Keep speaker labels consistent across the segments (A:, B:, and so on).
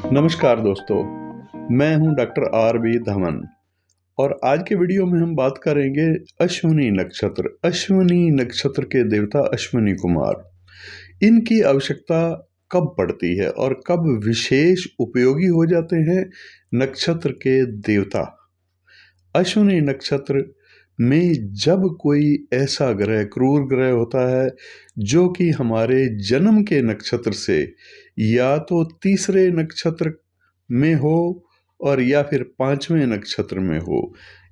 A: नमस्कार दोस्तों, मैं हूं डॉक्टर आर बी धमन और आज के वीडियो में हम बात करेंगे अश्विनी नक्षत्र। अश्विनी नक्षत्र के देवता अश्विनी कुमार, इनकी आवश्यकता कब पड़ती है और कब विशेष उपयोगी हो जाते हैं नक्षत्र के देवता। अश्विनी नक्षत्र में जब कोई ऐसा ग्रह, क्रूर ग्रह होता है जो कि हमारे जन्म के नक्षत्र से या तो तीसरे नक्षत्र में हो और या फिर पांचवें नक्षत्र में हो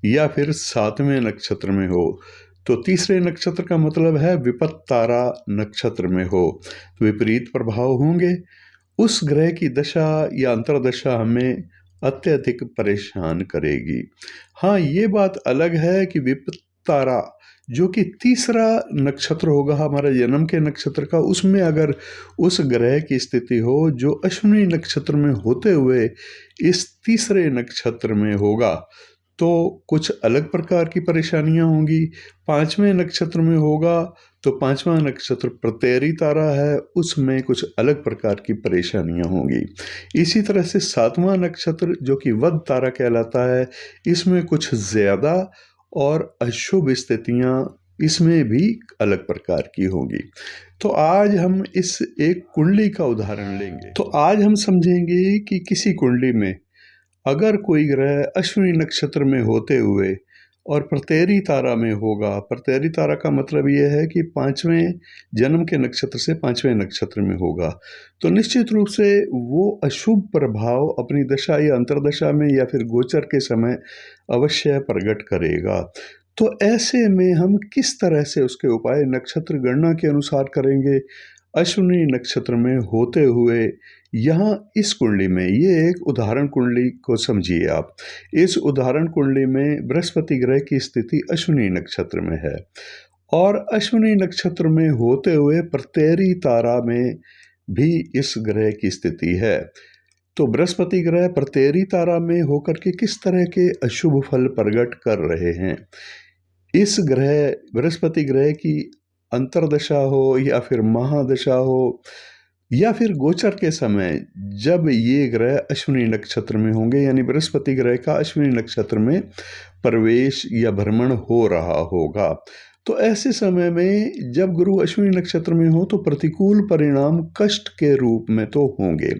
A: या फिर सातवें नक्षत्र में हो, तो तीसरे नक्षत्र का मतलब है विपत्त तारा नक्षत्र में हो, तो विपरीत प्रभाव होंगे। उस ग्रह की दशा या अंतर्दशा हमें अत्यधिक परेशान करेगी। हाँ, ये बात अलग है कि विपत्त तारा जो कि तीसरा नक्षत्र होगा हमारे जन्म के नक्षत्र का, उसमें अगर उस ग्रह की स्थिति हो जो अश्विनी नक्षत्र में होते हुए इस तीसरे नक्षत्र में होगा तो कुछ अलग प्रकार की परेशानियां होंगी। पांचवें नक्षत्र में होगा तो पांचवा नक्षत्र प्रतेरी तारा है, उसमें कुछ अलग प्रकार की परेशानियां होंगी। इसी तरह से सातवां नक्षत्र जो कि वध तारा कहलाता है, इसमें कुछ ज्यादा और अशुभ स्थितियां इसमें भी अलग प्रकार की होंगी। तो आज हम इस एक कुंडली का उदाहरण लेंगे। तो आज हम समझेंगे कि किसी कुंडली में अगर कोई ग्रह अश्विनी नक्षत्र में होते हुए और प्रतेरी तारा में होगा, प्रतेरी तारा का मतलब यह है कि पांचवें जन्म के नक्षत्र से पांचवें नक्षत्र में होगा, तो निश्चित रूप से वो अशुभ प्रभाव अपनी दशा या अंतर्दशा में या फिर गोचर के समय अवश्य प्रकट करेगा। तो ऐसे में हम किस तरह से उसके उपाय नक्षत्र गणना के अनुसार करेंगे। अश्विनी नक्षत्र में होते हुए यहाँ इस कुंडली में, ये एक उदाहरण कुंडली को समझिए आप। इस उदाहरण कुंडली में बृहस्पति ग्रह की स्थिति अश्विनी नक्षत्र में है और अश्विनी नक्षत्र में होते हुए प्रतेरी तारा में भी इस ग्रह की स्थिति है। तो बृहस्पति ग्रह प्रतेरी तारा में होकर के किस तरह के अशुभ फल प्रकट कर रहे हैं। इस ग्रह बृहस्पति ग्रह की अंतर्दशा हो या फिर महादशा हो या फिर गोचर के समय जब ये ग्रह अश्विनी नक्षत्र में होंगे, यानी बृहस्पति ग्रह का अश्विनी नक्षत्र में प्रवेश या भ्रमण हो रहा होगा, तो ऐसे समय में जब गुरु अश्विनी नक्षत्र में हो तो प्रतिकूल परिणाम कष्ट के रूप में तो होंगे,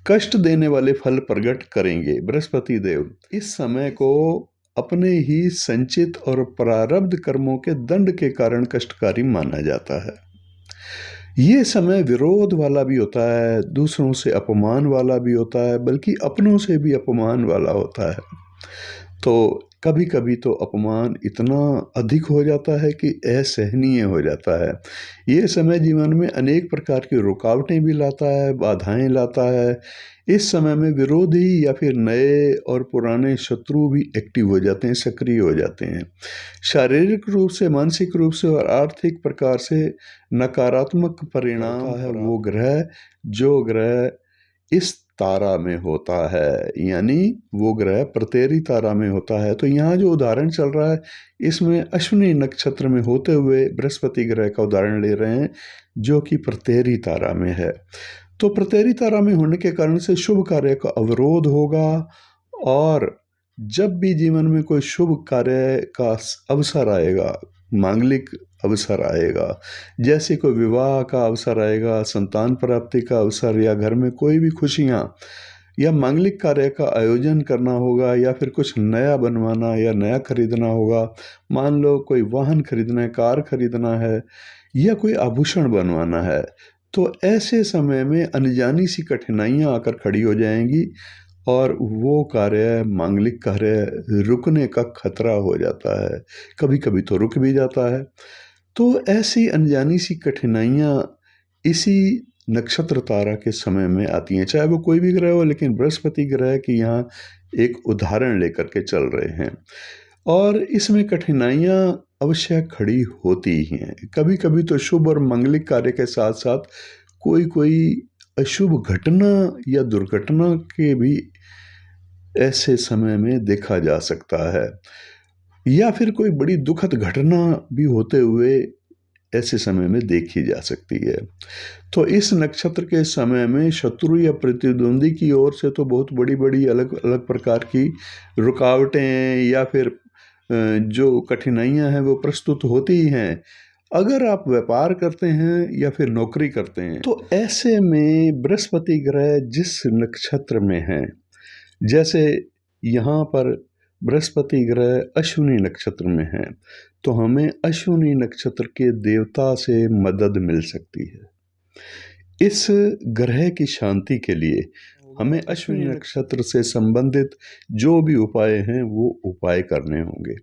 A: कष्ट देने वाले फल प्रकट करेंगे। बृहस्पति देव इस समय को अपने ही संचित और प्रारब्ध कर्मों के दंड के कारण कष्टकारी माना जाता है। ये समय विरोध वाला भी होता है, दूसरों से अपमान वाला भी होता है, बल्कि अपनों से भी अपमान वाला होता है। तो कभी कभी तो अपमान इतना अधिक हो जाता है कि असहनीय हो जाता है। ये समय जीवन में अनेक प्रकार की रुकावटें भी लाता है, बाधाएं लाता है। इस समय में विरोधी या फिर नए और पुराने शत्रु भी एक्टिव हो जाते हैं, सक्रिय हो जाते हैं। शारीरिक रूप से, मानसिक रूप से और आर्थिक प्रकार से नकारात्मक परिणाम है वो ग्रह जो ग्रह इस तारा में होता है, यानी वो ग्रह प्रतेरी तारा में होता है। तो यहाँ जो उदाहरण चल रहा है इसमें अश्विनी नक्षत्र में होते हुए बृहस्पति ग्रह का उदाहरण ले रहे हैं जो कि प्रतेरी तारा में है। तो प्रतेरी तारा में होने के कारण से शुभ कार्य का अवरोध होगा और जब भी जीवन में कोई शुभ कार्य का अवसर आएगा, मांगलिक अवसर आएगा, जैसे कोई विवाह का अवसर आएगा, संतान प्राप्ति का अवसर, या घर में कोई भी खुशियां या मांगलिक कार्य का आयोजन करना होगा, या फिर कुछ नया बनवाना या नया खरीदना होगा, मान लो कोई वाहन खरीदना है, कार खरीदना है या कोई आभूषण बनवाना है, तो ऐसे समय में अनजानी सी कठिनाइयां आकर खड़ी हो जाएंगी और वो कार्य, मांगलिक कार्य रुकने का खतरा हो जाता है। कभी कभी तो रुक भी जाता है। तो ऐसी अनजानी सी कठिनाइयां इसी नक्षत्र तारा के समय में आती हैं, चाहे वो कोई भी ग्रह हो, लेकिन बृहस्पति ग्रह की यहाँ एक उदाहरण लेकर के चल रहे हैं और इसमें कठिनाइयां अवश्य खड़ी होती ही हैं। कभी कभी तो शुभ और मांगलिक कार्य के साथ साथ कोई कोई अशुभ घटना या दुर्घटना के भी ऐसे समय में देखा जा सकता है, या फिर कोई बड़ी दुखद घटना भी होते हुए ऐसे समय में देखी जा सकती है। तो इस नक्षत्र के समय में शत्रु या प्रतिद्वंदी की ओर से तो बहुत बड़ी बड़ी अलग अलग प्रकार की रुकावटें या फिर जो कठिनाइयां हैं वो प्रस्तुत होती ही हैं। अगर आप व्यापार करते हैं या फिर नौकरी करते हैं तो ऐसे में बृहस्पति ग्रह जिस नक्षत्र में है, जैसे यहाँ पर बृहस्पति ग्रह अश्विनी नक्षत्र में है, तो हमें अश्विनी नक्षत्र के देवता से मदद मिल सकती है। इस ग्रह की शांति के लिए हमें अश्विनी नक्षत्र से संबंधित जो भी उपाय हैं वो उपाय करने होंगे।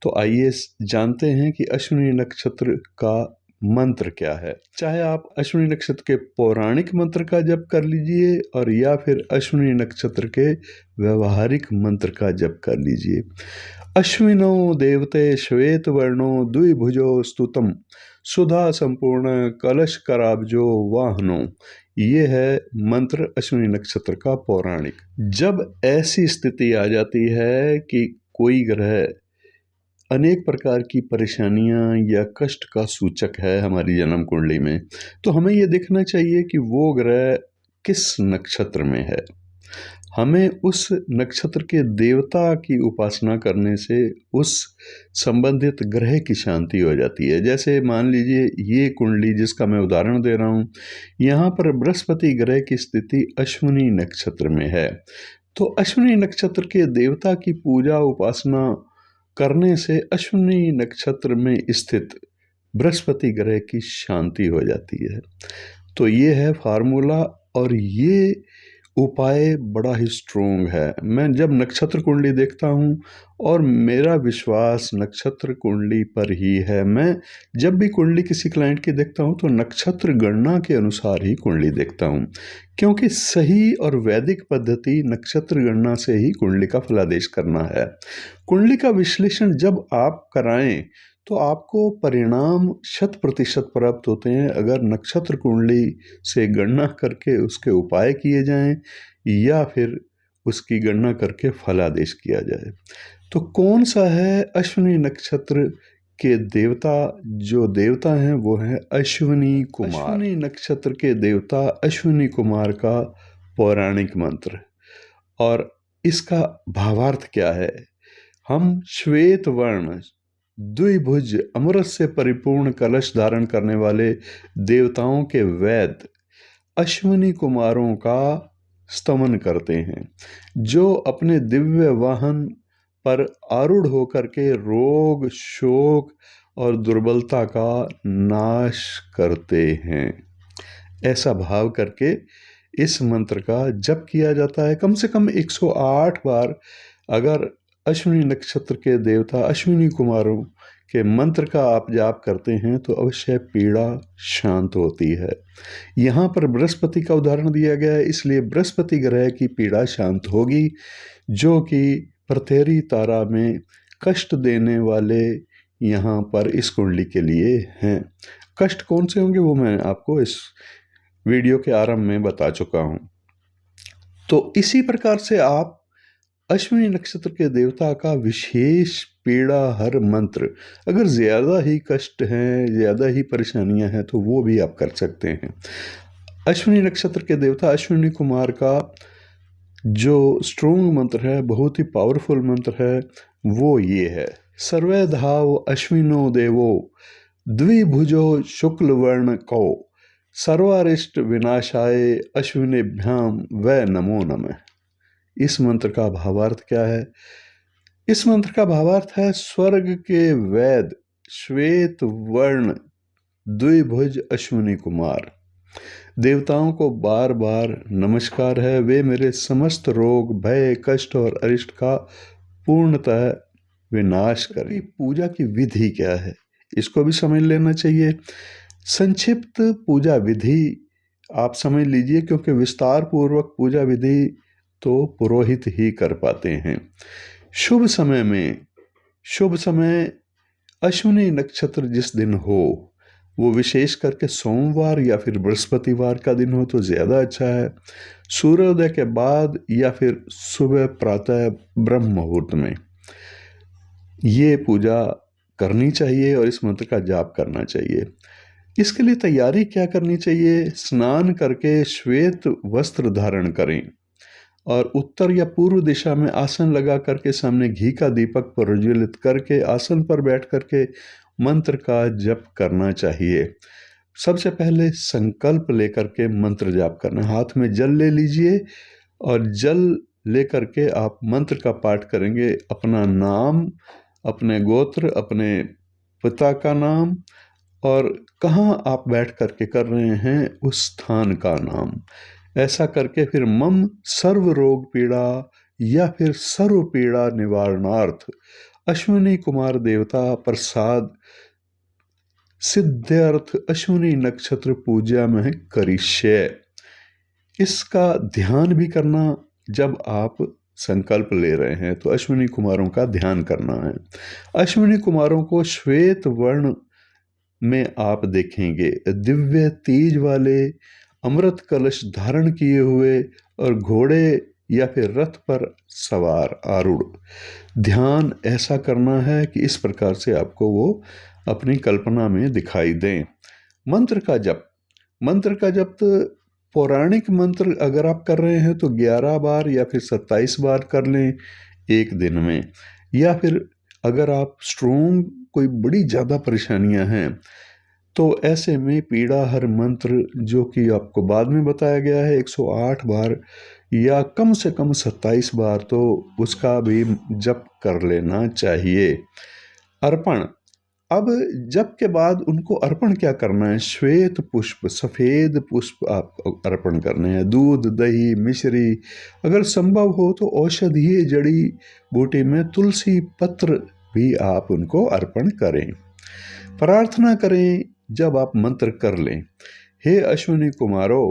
A: तो आइए जानते हैं कि अश्विनी नक्षत्र का मंत्र क्या है। चाहे आप अश्विनी नक्षत्र के पौराणिक मंत्र का जप कर लीजिए और या फिर अश्विनी नक्षत्र के व्यवहारिक मंत्र का जप कर लीजिए। अश्विनो देवते श्वेत वर्णो द्विभुजो स्तुतम सुधा संपूर्ण कलश कराब्जो वाहनो, ये है मंत्र अश्विनी नक्षत्र का पौराणिक। जब ऐसी स्थिति आ जाती है कि कोई ग्रह अनेक प्रकार की परेशानियां या कष्ट का सूचक है हमारी जन्म कुंडली में, तो हमें ये देखना चाहिए कि वो ग्रह किस नक्षत्र में है। हमें उस नक्षत्र के देवता की उपासना करने से उस संबंधित ग्रह की शांति हो जाती है। जैसे मान लीजिए ये कुंडली जिसका मैं उदाहरण दे रहा हूँ, यहाँ पर बृहस्पति ग्रह की स्थिति अश्विनी नक्षत्र में है, तो अश्विनी नक्षत्र के देवता की पूजा उपासना करने से अश्विनी नक्षत्र में स्थित बृहस्पति ग्रह की शांति हो जाती है। तो ये है फार्मूला और ये उपाय बड़ा ही स्ट्रोंग है। मैं जब नक्षत्र कुंडली देखता हूँ और मेरा विश्वास नक्षत्र कुंडली पर ही है, मैं जब भी कुंडली किसी क्लाइंट की देखता हूँ तो नक्षत्र गणना के अनुसार ही कुंडली देखता हूँ, क्योंकि सही और वैदिक पद्धति नक्षत्र गणना से ही कुंडली का फलादेश करना है। कुंडली का विश्लेषण जब आप कराएं तो आपको परिणाम 100% प्राप्त होते हैं अगर नक्षत्र कुंडली से गणना करके उसके उपाय किए जाएं या फिर उसकी गणना करके फलादेश किया जाए। तो कौन सा है अश्विनी नक्षत्र के देवता? जो देवता हैं वो है अश्विनी कुमार। अश्विनी नक्षत्र के देवता अश्विनी कुमार का पौराणिक मंत्र और इसका भावार्थ क्या है। हम श्वेत वर्ण द्विभुज अमृत से परिपूर्ण कलश धारण करने वाले देवताओं के वैद्य अश्विनी कुमारों का स्तमन करते हैं, जो अपने दिव्य वाहन पर आरूढ़ होकर के रोग, शोक और दुर्बलता का नाश करते हैं। ऐसा भाव करके इस मंत्र का जप किया जाता है कम से कम 108 बार। अगर अश्विनी नक्षत्र के देवता अश्विनी कुमारों के मंत्र का आप जाप करते हैं तो अवश्य पीड़ा शांत होती है। यहाँ पर बृहस्पति का उदाहरण दिया गया है, इसलिए बृहस्पति ग्रह की पीड़ा शांत होगी, जो कि प्रत्येरी तारा में कष्ट देने वाले यहाँ पर इस कुंडली के लिए हैं। कष्ट कौन से होंगे वो मैं आपको इस वीडियो के आरंभ में बता चुका हूँ। तो इसी प्रकार से आप अश्विनी नक्षत्र के देवता का विशेष पीड़ा हर मंत्र, अगर ज़्यादा ही कष्ट हैं, ज़्यादा ही परेशानियां हैं, तो वो भी आप कर सकते हैं। अश्विनी नक्षत्र के देवता अश्विनी कुमार का जो स्ट्रोंग मंत्र है, बहुत ही पावरफुल मंत्र है, वो ये है। सर्वे धाव अश्विनो देवो द्विभुजो शुक्ल वर्ण कौ सर्वारिष्ट विनाशाय अश्विनेभ्याम वै नमो नमः। इस मंत्र का भावार्थ क्या है? इस मंत्र का भावार्थ है स्वर्ग के वैद्य श्वेत वर्ण द्विभुज अश्विनी कुमार देवताओं को बार बार नमस्कार है। वे मेरे समस्त रोग, भय, कष्ट और अरिष्ट का पूर्णतः विनाश करें। पूजा की विधि क्या है इसको भी समझ लेना चाहिए। संक्षिप्त पूजा विधि आप समझ लीजिए, क्योंकि विस्तार पूर्वक पूजा विधि तो पुरोहित ही कर पाते हैं। शुभ समय अश्विनी नक्षत्र जिस दिन हो, वो विशेष करके सोमवार या फिर बृहस्पतिवार का दिन हो तो ज़्यादा अच्छा है। सूर्योदय के बाद या फिर सुबह प्रातः ब्रह्म मुहूर्त में ये पूजा करनी चाहिए और इस मंत्र का जाप करना चाहिए। इसके लिए तैयारी क्या करनी चाहिए? स्नान करके श्वेत वस्त्र धारण करें और उत्तर या पूर्व दिशा में आसन लगा करके सामने घी का दीपक प्रज्वलित करके आसन पर बैठ करके मंत्र का जप करना चाहिए। सबसे पहले संकल्प लेकर के मंत्र जाप करना। हाथ में जल ले लीजिए और जल लेकर के आप मंत्र का पाठ करेंगे। अपना नाम, अपने गोत्र, अपने पिता का नाम और कहाँ आप बैठ करके कर रहे हैं उस स्थान का नाम। ऐसा करके फिर मम सर्व रोग पीड़ा या फिर सर्व पीड़ा निवारणार्थ अश्विनी कुमार देवता प्रसाद सिद्ध्यर्थ अश्विनी नक्षत्र पूजा में करिष्ये। इसका ध्यान भी करना। जब आप संकल्प ले रहे हैं तो अश्विनी कुमारों का ध्यान करना है। अश्विनी कुमारों को श्वेत वर्ण में आप देखेंगे, दिव्य तेज वाले, अमृत कलश धारण किए हुए और घोड़े या फिर रथ पर सवार आरूढ़। ध्यान ऐसा करना है कि इस प्रकार से आपको वो अपनी कल्पना में दिखाई दें। मंत्र का जप। मंत्र का जप पौराणिक मंत्र अगर आप कर रहे हैं तो 11 बार या फिर 27 बार कर लें एक दिन में। या फिर अगर आप स्ट्रोंग कोई बड़ी ज़्यादा परेशानियां हैं तो ऐसे में पीड़ा हर मंत्र जो कि आपको बाद में बताया गया है 108 बार या कम से कम 27 बार तो उसका भी जप कर लेना चाहिए। अर्पण। अब जप के बाद उनको अर्पण क्या करना है? श्वेत पुष्प, सफ़ेद पुष्प आप अर्पण करने हैं। दूध, दही, मिश्री, अगर संभव हो तो औषधीय जड़ी बूटी में तुलसी पत्र भी आप उनको अर्पण करें। प्रार्थना करें जब आप मंत्र कर लें। हे अश्विनी कुमारो,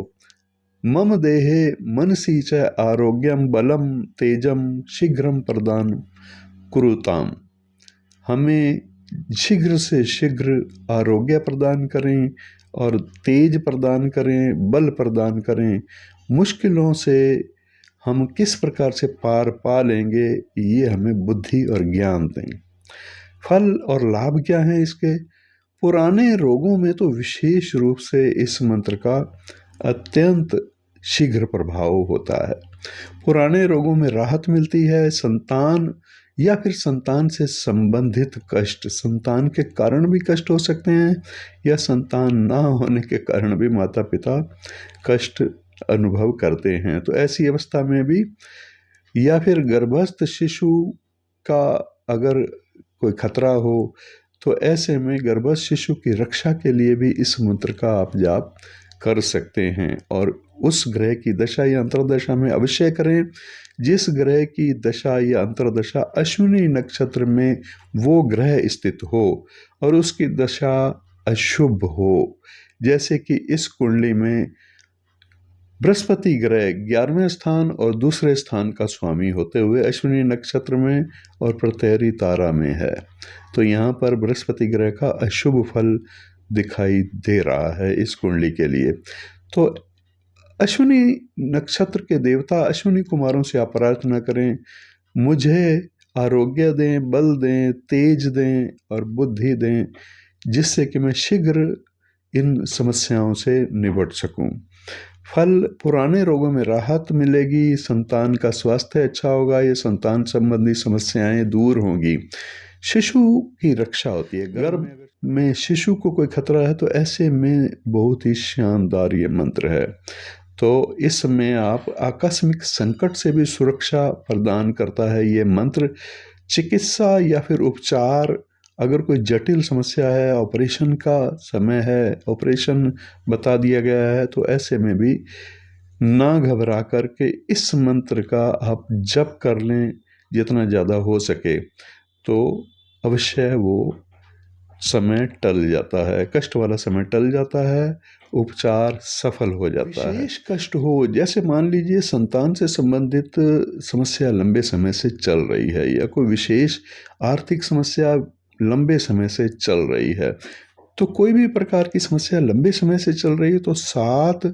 A: मम देहे मनसी च आरोग्यम बलम तेजम शीघ्रम प्रदान कुरुताम। हमें शीघ्र से शीघ्र आरोग्य प्रदान करें और तेज प्रदान करें, बल प्रदान करें। मुश्किलों से हम किस प्रकार से पार पा लेंगे ये हमें बुद्धि और ज्ञान दें। फल और लाभ क्या हैं इसके? पुराने रोगों में तो विशेष रूप से इस मंत्र का अत्यंत शीघ्र प्रभाव होता है। पुराने रोगों में राहत मिलती है। संतान या फिर संतान से संबंधित कष्ट, संतान के कारण भी कष्ट हो सकते हैं या संतान ना होने के कारण भी माता पिता कष्ट अनुभव करते हैं, तो ऐसी अवस्था में भी या फिर गर्भस्थ शिशु का अगर कोई खतरा हो तो ऐसे में गर्भस्थ शिशु की रक्षा के लिए भी इस मंत्र का आप जाप कर सकते हैं। और उस ग्रह की दशा या अंतर्दशा में अवश्य करें जिस ग्रह की दशा या अंतर्दशा अश्विनी नक्षत्र में वो ग्रह स्थित हो और उसकी दशा अशुभ हो। जैसे कि इस कुंडली में बृहस्पति ग्रह 11वें स्थान और दूसरे स्थान का स्वामी होते हुए अश्विनी नक्षत्र में और प्रत्यरी तारा में है, तो यहाँ पर बृहस्पति ग्रह का अशुभ फल दिखाई दे रहा है इस कुंडली के लिए। तो अश्विनी नक्षत्र के देवता अश्विनी कुमारों से आप प्रार्थना करें, मुझे आरोग्य दें, बल दें, तेज दें और बुद्धि दें, जिससे कि मैं शीघ्र इन समस्याओं से निपट सकूं। फल, पुराने रोगों में राहत मिलेगी, संतान का स्वास्थ्य अच्छा होगा, ये संतान संबंधी समस्याएं दूर होंगी, शिशु की रक्षा होती है। गर्भ में शिशु को कोई खतरा है तो ऐसे में बहुत ही शानदार ये मंत्र है। तो इसमें आप आकस्मिक संकट से भी सुरक्षा प्रदान करता है ये मंत्र। चिकित्सा या फिर उपचार, अगर कोई जटिल समस्या है, ऑपरेशन का समय है, ऑपरेशन बता दिया गया है, तो ऐसे में भी ना घबरा करके इस मंत्र का आप जप कर लें जितना ज़्यादा हो सके, तो अवश्य वो समय टल जाता है, कष्ट वाला समय टल जाता है, उपचार सफल हो जाता है। विशेष कष्ट हो, जैसे मान लीजिए संतान से संबंधित समस्या लंबे समय से चल रही है या कोई विशेष आर्थिक समस्या लंबे समय से चल रही है, तो कोई भी प्रकार की समस्या लंबे समय से चल रही है तो 7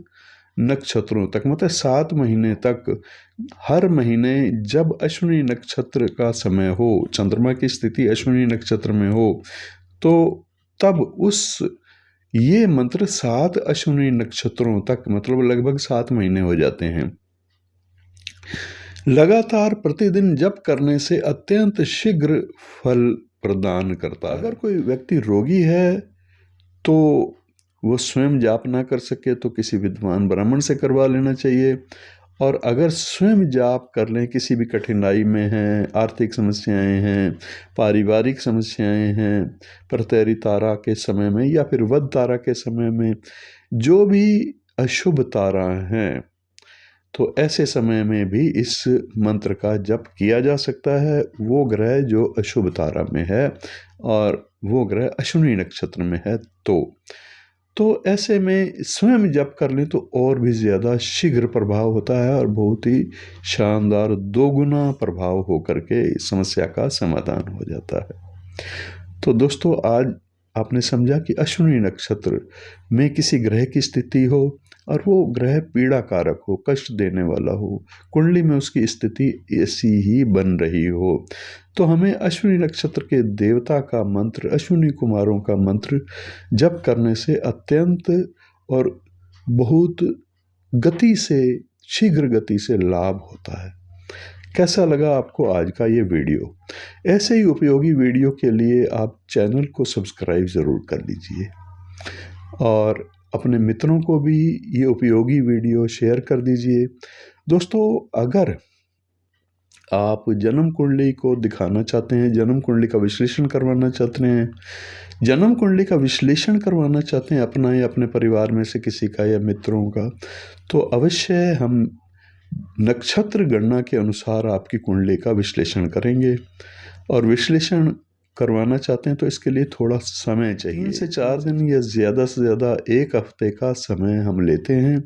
A: नक्षत्रों तक, मतलब 7 महीने तक, हर महीने जब अश्विनी नक्षत्र का समय हो, चंद्रमा की स्थिति अश्विनी नक्षत्र में हो, तो तब ये मंत्र 7 अश्विनी नक्षत्रों तक, मतलब लगभग 7 महीने हो जाते हैं, लगातार प्रतिदिन जप करने से अत्यंत शीघ्र फल प्रदान करता है। अगर कोई व्यक्ति रोगी है तो वो स्वयं जाप ना कर सके तो किसी विद्वान ब्राह्मण से करवा लेना चाहिए, और अगर स्वयं जाप कर लें, किसी भी कठिनाई में हैं, आर्थिक समस्याएं हैं, पारिवारिक समस्याएं हैं, प्रतरी तारा के समय में या फिर वध तारा के समय में, जो भी अशुभ तारा हैं, तो ऐसे समय में भी इस मंत्र का जप किया जा सकता है। वो ग्रह जो अशुभ तारा में है और वो ग्रह अश्विनी नक्षत्र में है, तो ऐसे में स्वयं जप कर लें तो और भी ज़्यादा शीघ्र प्रभाव होता है और बहुत ही शानदार 2 गुना प्रभाव होकर के इस समस्या का समाधान हो जाता है। तो दोस्तों, आज आपने समझा कि अश्विनी नक्षत्र में किसी ग्रह की स्थिति हो और वो ग्रह पीड़ा कारक हो, कष्ट देने वाला हो, कुंडली में उसकी स्थिति ऐसी ही बन रही हो, तो हमें अश्विनी नक्षत्र के देवता का मंत्र, अश्विनी कुमारों का मंत्र जप करने से अत्यंत और बहुत गति से, शीघ्र गति से लाभ होता है। कैसा लगा आपको आज का ये वीडियो? ऐसे ही उपयोगी वीडियो के लिए आप चैनल को सब्सक्राइब ज़रूर कर लीजिए और अपने मित्रों को भी ये उपयोगी वीडियो शेयर कर दीजिए। दोस्तों, अगर आप जन्म कुंडली को दिखाना चाहते हैं, जन्म कुंडली का विश्लेषण करवाना चाहते हैं, जन्म कुंडली का विश्लेषण करवाना चाहते हैं अपना या अपने परिवार में से किसी का या मित्रों का, तो अवश्य हम नक्षत्र गणना के अनुसार आपकी कुंडली का विश्लेषण करेंगे। और विश्लेषण करवाना चाहते हैं तो इसके लिए थोड़ा समय चाहिए, 3 से 4 दिन या ज़्यादा से ज़्यादा 1 हफ्ते का समय हम लेते हैं,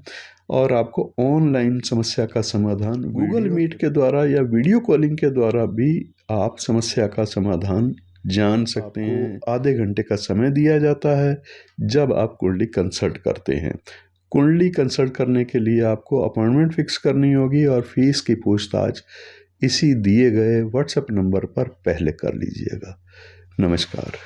A: और आपको ऑनलाइन समस्या का समाधान गूगल मीट के द्वारा या वीडियो कॉलिंग के द्वारा भी आप समस्या का समाधान जान सकते हैं। आधे घंटे का समय दिया जाता है जब आप कुंडली कंसल्ट करते हैं। कुंडली कंसल्ट करने के लिए आपको अपॉइंटमेंट फिक्स करनी होगी और फीस की पूछताछ इसी दिए गए व्हाट्सएप नंबर पर पहले कर लीजिएगा। नमस्कार।